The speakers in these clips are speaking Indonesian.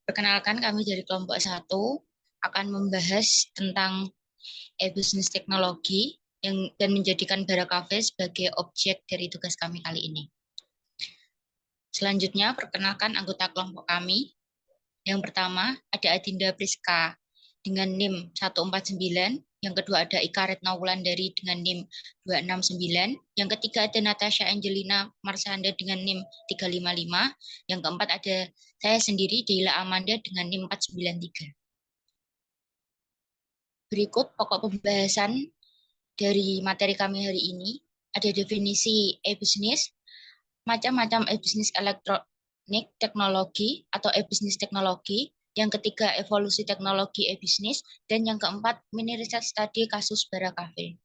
Perkenalkan, kami dari kelompok satu akan membahas tentang e-business teknologi dan menjadikan Bara Cafe sebagai objek dari tugas kami kali ini. Selanjutnya, perkenalkan anggota kelompok kami. Yang pertama ada Adinda Priska dengan NIM 149, yang kedua ada Ika Retno Wulandari dengan NIM 269, yang ketiga ada Natasha Angelina Marsanda dengan NIM 355, yang keempat ada saya sendiri Deila Amanda dengan NIM 493. Berikut pokok pembahasan dari materi kami hari ini. Ada definisi e-business, macam-macam e-business elektronik teknologi atau e-business teknologi, yang ketiga evolusi teknologi e-business, dan yang keempat mini riset studi kasus Bara Cafe.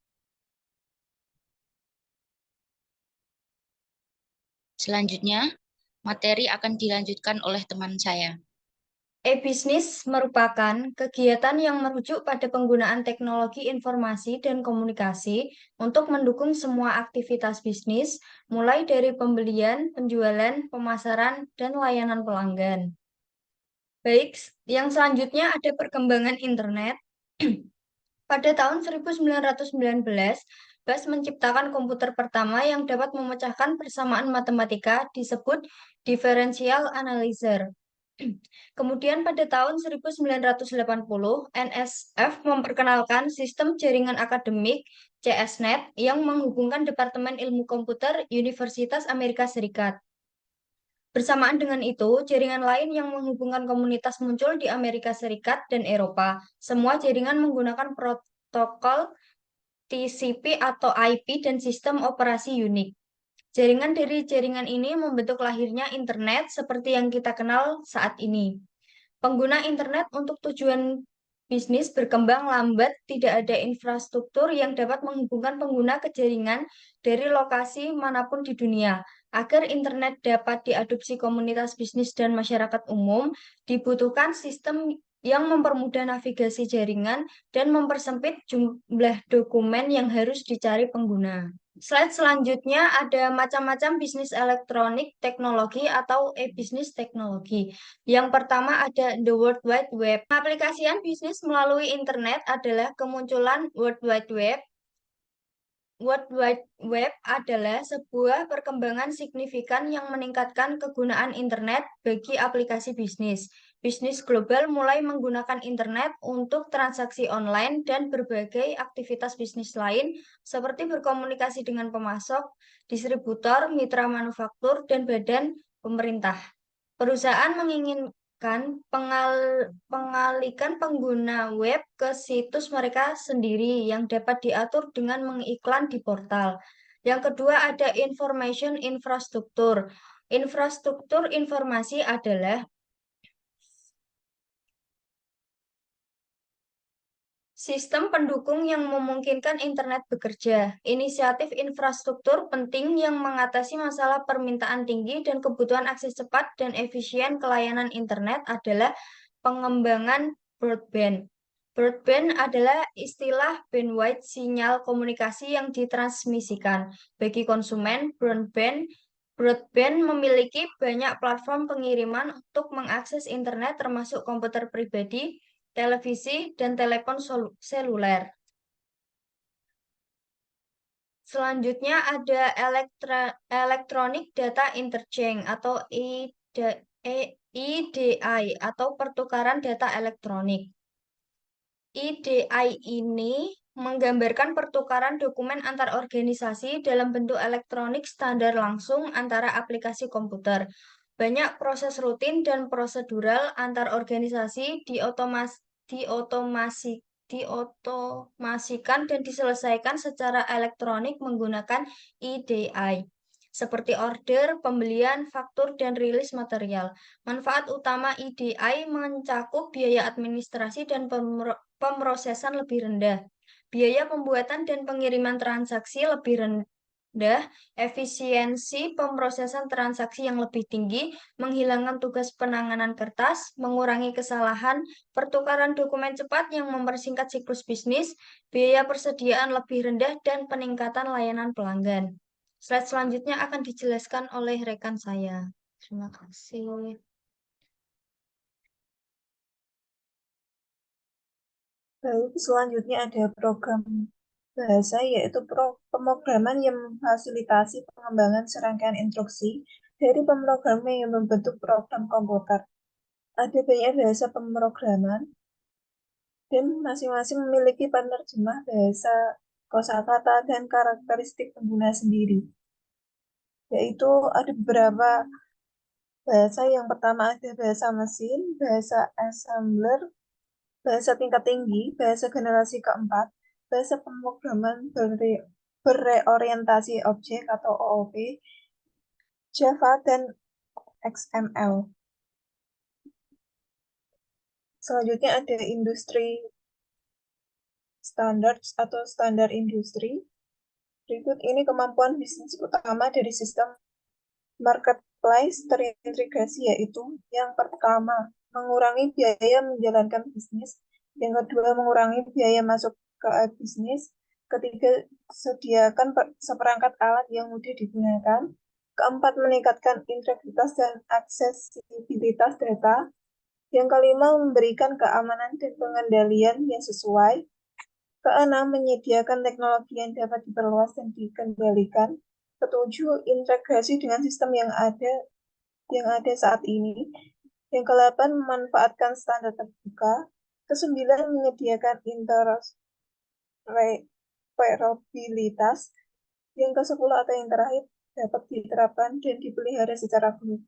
Selanjutnya, materi akan dilanjutkan oleh teman saya. E-bisnis merupakan kegiatan yang merujuk pada penggunaan teknologi informasi dan komunikasi untuk mendukung semua aktivitas bisnis, mulai dari pembelian, penjualan, pemasaran, dan layanan pelanggan. Baik, yang selanjutnya ada perkembangan internet. Pada tahun 1919, Bash menciptakan komputer pertama yang dapat memecahkan persamaan matematika disebut differential analyzer. Kemudian pada tahun 1980, NSF memperkenalkan sistem jaringan akademik CSNet yang menghubungkan Departemen Ilmu Komputer Universitas Amerika Serikat. Bersamaan dengan itu, jaringan lain yang menghubungkan komunitas muncul di Amerika Serikat dan Eropa. Semua jaringan menggunakan protokol TCP atau IP dan sistem operasi unik. Jaringan dari jaringan ini membentuk lahirnya internet seperti yang kita kenal saat ini. Pengguna internet untuk tujuan bisnis berkembang lambat, tidak ada infrastruktur yang dapat menghubungkan pengguna ke jaringan dari lokasi manapun di dunia. Agar internet dapat diadopsi komunitas bisnis dan masyarakat umum, dibutuhkan sistem yang mempermudah navigasi jaringan dan mempersempit jumlah dokumen yang harus dicari pengguna. Slide selanjutnya ada macam-macam bisnis elektronik teknologi atau e-bisnis teknologi. Yang pertama ada the World Wide Web. Aplikasian bisnis melalui internet adalah kemunculan World Wide Web. World Wide Web adalah sebuah perkembangan signifikan yang meningkatkan kegunaan internet bagi aplikasi bisnis. Bisnis global mulai menggunakan internet untuk transaksi online dan berbagai aktivitas bisnis lain seperti berkomunikasi dengan pemasok, distributor, mitra manufaktur, dan badan pemerintah. Perusahaan menginginkan pengalikan pengguna web ke situs mereka sendiri yang dapat diatur dengan mengiklan di portal. Yang kedua ada information infrastruktur. Infrastruktur informasi adalah sistem pendukung yang memungkinkan internet bekerja. Inisiatif infrastruktur penting yang mengatasi masalah permintaan tinggi dan kebutuhan akses cepat dan efisien ke layanan internet adalah pengembangan broadband. Broadband adalah istilah bandwidth sinyal komunikasi yang ditransmisikan. Bagi konsumen, broadband memiliki banyak platform pengiriman untuk mengakses internet termasuk komputer pribadi, televisi, dan telepon seluler. Selanjutnya ada Electronic Data Interchange atau EDI atau pertukaran data elektronik. EDI ini menggambarkan pertukaran dokumen antar organisasi dalam bentuk elektronik standar langsung antara aplikasi komputer. Banyak proses rutin dan prosedural antar organisasi diotomasikan dan diselesaikan secara elektronik menggunakan EDI, seperti order, pembelian, faktur, dan rilis material. Manfaat utama EDI mencakup biaya administrasi dan pemrosesan lebih rendah, biaya pembuatan dan pengiriman transaksi lebih rendah, efisiensi pemrosesan transaksi yang lebih tinggi, menghilangkan tugas penanganan kertas, mengurangi kesalahan, pertukaran dokumen cepat yang mempersingkat siklus bisnis, biaya persediaan lebih rendah, dan peningkatan layanan pelanggan. Slide selanjutnya akan dijelaskan oleh rekan saya. Terima kasih. Lalu selanjutnya ada program bahasa, yaitu pemrograman yang memfasilitasi pengembangan serangkaian instruksi dari pemrograman yang membentuk program komputer. Ada banyak bahasa pemrograman, dan masing-masing memiliki penerjemah bahasa, kosakata, dan karakteristik pengguna sendiri. Yaitu ada beberapa bahasa. Yang pertama ada bahasa mesin, bahasa assembler, bahasa tingkat tinggi, bahasa generasi keempat, bahasa pemrograman berorientasi objek atau OOP, Java, dan XML. Selanjutnya ada industri standards atau standar industri. Berikut ini kemampuan bisnis utama dari sistem marketplace terintegrasi, yaitu yang pertama, mengurangi biaya menjalankan bisnis. Yang kedua, mengurangi biaya masuk ke bisnis. Ketiga, sediakan seperangkat alat yang mudah digunakan. Keempat, meningkatkan integritas dan aksesibilitas data. Yang kelima, memberikan keamanan dan pengendalian yang sesuai. Keenam, menyediakan teknologi yang dapat diperluas dan dikendalikan. Ketujuh, integrasi dengan sistem yang ada saat ini. Yang kedelapan, memanfaatkan standar terbuka. Kesembilan, menyediakan interoperabilitas. Yang kesepuluh atau yang terakhir, dapat diterapkan dan dipelihara secara global.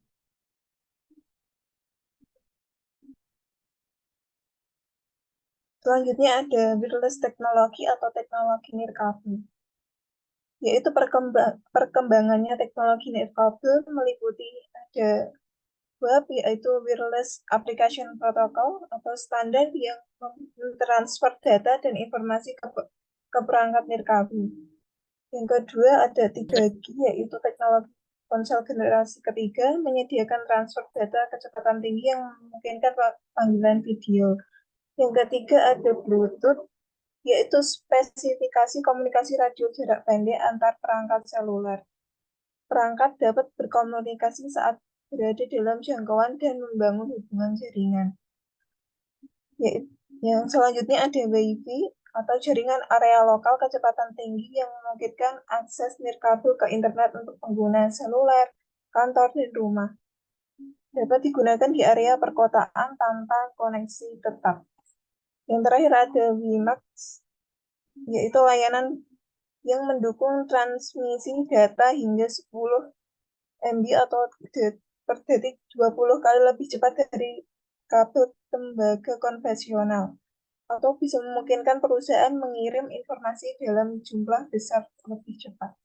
Selanjutnya ada wireless teknologi atau teknologi nirkabel, yaitu perkembangannya teknologi nirkabel meliputi ada WAP, yaitu Wireless Application Protocol atau standar yang mentransfer data dan informasi ke perangkat nirkabel. Yang kedua ada 3G, yaitu teknologi ponsel generasi ketiga, menyediakan transfer data kecepatan tinggi yang memungkinkan panggilan video. Yang ketiga ada Bluetooth, yaitu spesifikasi komunikasi radio jarak pendek antar perangkat seluler. Perangkat dapat berkomunikasi saat berada dalam jangkauan dan membangun hubungan jaringan. Yang selanjutnya ada Wi-Fi atau jaringan area lokal kecepatan tinggi yang memungkinkan akses nirkabel ke internet untuk pengguna seluler, kantor, dan rumah. Dapat digunakan di area perkotaan tanpa koneksi tetap. Yang terakhir ada WiMAX, yaitu layanan yang mendukung transmisi data hingga 10 MB atau per detik 20 kali lebih cepat dari kabel tembaga konvensional, atau bisa memungkinkan perusahaan mengirim informasi dalam jumlah besar lebih cepat.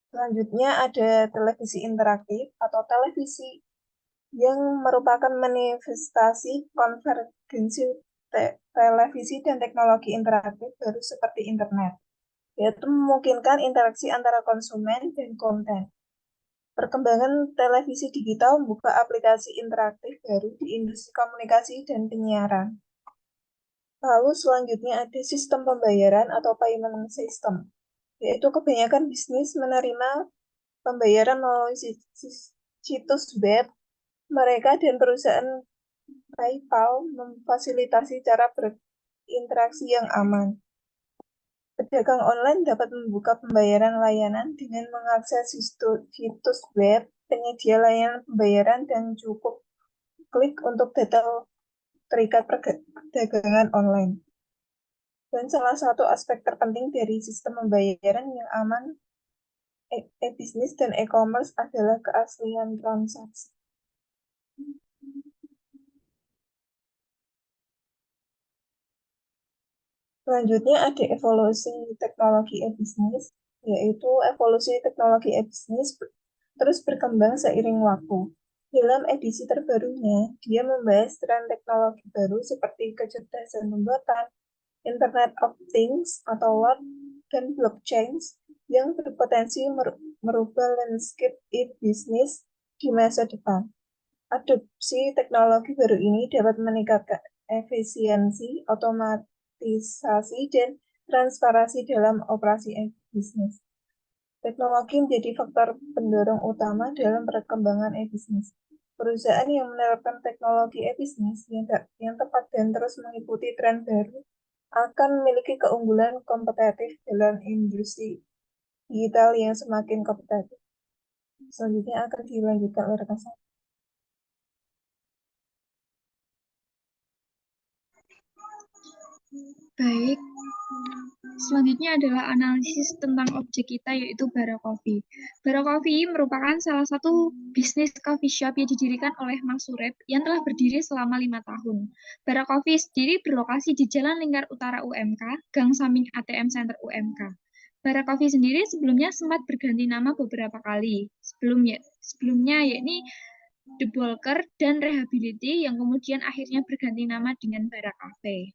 Selanjutnya ada televisi interaktif atau televisi yang merupakan manifestasi konvergensi televisi dan teknologi interaktif baru seperti internet, yaitu memungkinkan interaksi antara konsumen dan konten. Perkembangan televisi digital membuka aplikasi interaktif baru di industri komunikasi dan penyiaran. Lalu selanjutnya ada sistem pembayaran atau payment system, yaitu kebanyakan bisnis menerima pembayaran melalui situs web mereka, dan perusahaan PayPal memfasilitasi cara berinteraksi yang aman. Pedagang online dapat membuka pembayaran layanan dengan mengakses situs web penyedia layanan pembayaran dan cukup klik untuk detail terikat perdagangan online. Dan salah satu aspek terpenting dari sistem pembayaran yang aman, e-bisnis dan e-commerce adalah keaslian transaksi. Selanjutnya ada evolusi teknologi e-bisnis, yaitu evolusi teknologi e-bisnis terus berkembang seiring waktu. Dalam edisi terbarunya, dia membahas tren teknologi baru seperti kecerdasan buatan, Internet of Things atau WOT, dan blockchain yang berpotensi merubah landscape e-bisnis di masa depan. Adopsi teknologi baru ini dapat meningkatkan efisiensi, otomatisasi, dan transparansi dalam operasi e-bisnis. Teknologi menjadi faktor pendorong utama dalam perkembangan e-bisnis. Perusahaan yang menerapkan teknologi e-bisnis yang tepat dan terus mengikuti tren baru akan memiliki keunggulan kompetitif dalam industri digital yang semakin kompetitif. Selanjutnya akan dilanjutkan oleh rekan saya. Baik, selanjutnya adalah analisis tentang objek kita, yaitu Bara Coffee. Bara Coffee merupakan salah satu bisnis coffee shop yang didirikan oleh Mas Surep yang telah berdiri selama 5 tahun. Bara Coffee sendiri berlokasi di Jalan Lingkar Utara UMK, Gang Samping ATM Center UMK. Bara Coffee sendiri sebelumnya sempat berganti nama beberapa kali. Sebelumnya yakni The Bulker dan Rehability yang kemudian akhirnya berganti nama dengan Bara Cafe.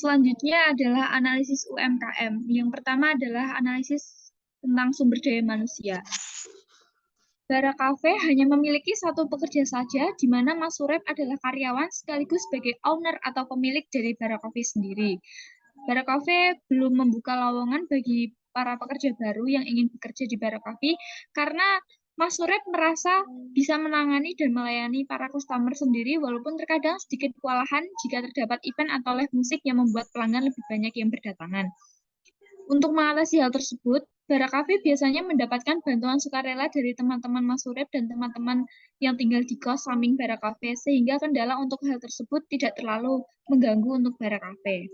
Selanjutnya adalah analisis UMKM. Yang pertama adalah analisis tentang sumber daya manusia. Bara Cafe hanya memiliki satu pekerja saja, di mana Mas Surep adalah karyawan sekaligus sebagai owner atau pemilik dari Bara Cafe sendiri. Bara Cafe belum membuka lowongan bagi para pekerja baru yang ingin bekerja di Bara Cafe karena Mas Surep merasa bisa menangani dan melayani para customer sendiri walaupun terkadang sedikit kewalahan jika terdapat event atau live musik yang membuat pelanggan lebih banyak yang berdatangan. Untuk mengatasi hal tersebut, Bara Cafe biasanya mendapatkan bantuan sukarela dari teman-teman Mas Surep dan teman-teman yang tinggal di kos samping Bara Cafe, sehingga kendala untuk hal tersebut tidak terlalu mengganggu untuk Bara Cafe.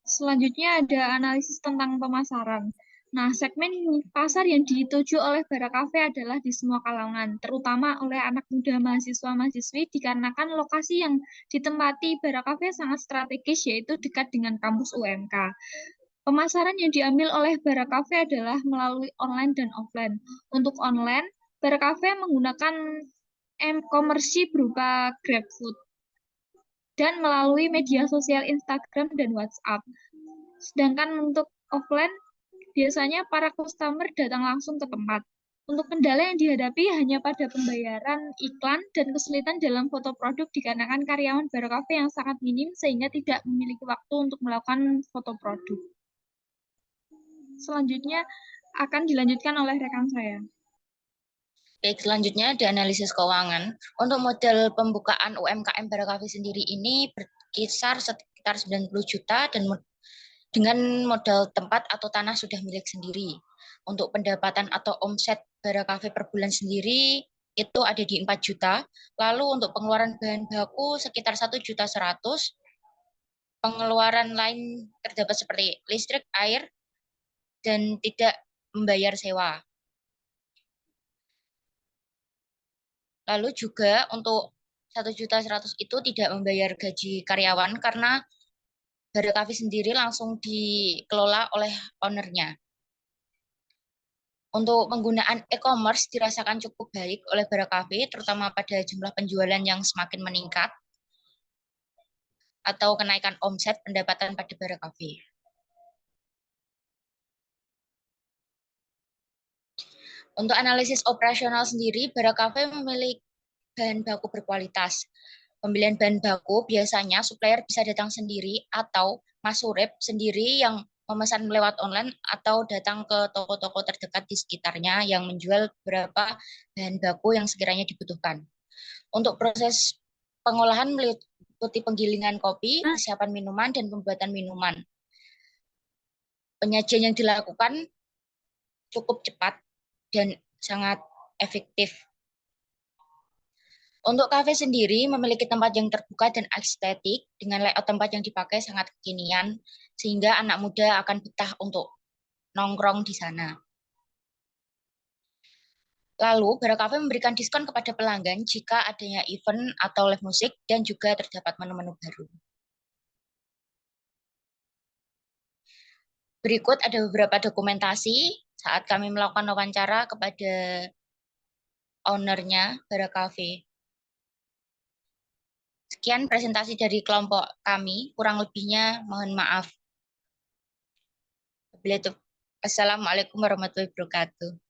Selanjutnya ada analisis tentang pemasaran. Nah, segmen pasar yang dituju oleh Bara Cafe adalah di semua kalangan, terutama oleh anak muda mahasiswa-mahasiswi dikarenakan lokasi yang ditempati Bara Cafe sangat strategis, yaitu dekat dengan kampus UMK. Pemasaran yang diambil oleh Bara Cafe adalah melalui online dan offline. Untuk online, Bara Cafe menggunakan e-commerce berupa GrabFood dan melalui media sosial Instagram dan WhatsApp. Sedangkan untuk offline, biasanya para customer datang langsung ke tempat. Untuk kendala yang dihadapi hanya pada pembayaran iklan dan kesulitan dalam foto produk dikarenakan karyawan Bara Cafe yang sangat minim sehingga tidak memiliki waktu untuk melakukan foto produk. Selanjutnya akan dilanjutkan oleh rekan saya. Baik, selanjutnya ada analisis keuangan. Untuk modal pembukaan UMKM Bara Cafe sendiri ini berkisar sekitar 90 juta dan dengan modal tempat atau tanah sudah milik sendiri. Untuk pendapatan atau omset Bara Cafe per bulan sendiri itu ada di 4 juta. Lalu untuk pengeluaran bahan baku sekitar 1.100.000. Pengeluaran lain terdapat seperti listrik, air, dan tidak membayar sewa. Lalu juga untuk 1.100.000 itu tidak membayar gaji karyawan karena Bara Cafe sendiri langsung dikelola oleh ownernya. Untuk penggunaan e-commerce dirasakan cukup baik oleh Bara Cafe, terutama pada jumlah penjualan yang semakin meningkat atau kenaikan omset pendapatan pada Bara Cafe. Untuk analisis operasional sendiri, Bara Cafe memiliki bahan baku berkualitas. Pembelian bahan baku biasanya supplier bisa datang sendiri atau Mas Surep sendiri yang memesan lewat online atau datang ke toko-toko terdekat di sekitarnya yang menjual beberapa bahan baku yang sekiranya dibutuhkan. Untuk proses pengolahan meliputi penggilingan kopi, persiapan minuman, dan pembuatan minuman. Penyajian yang dilakukan cukup cepat dan sangat efektif. Untuk kafe sendiri memiliki tempat yang terbuka dan estetik dengan layout tempat yang dipakai sangat kekinian sehingga anak muda akan betah untuk nongkrong di sana. Lalu, Bara Cafe memberikan diskon kepada pelanggan jika adanya event atau live musik dan juga terdapat menu-menu baru. Berikut ada beberapa dokumentasi saat kami melakukan wawancara kepada ownernya Bara Cafe. Sekian presentasi dari kelompok kami, kurang lebihnya mohon maaf. Assalamualaikum warahmatullahi wabarakatuh.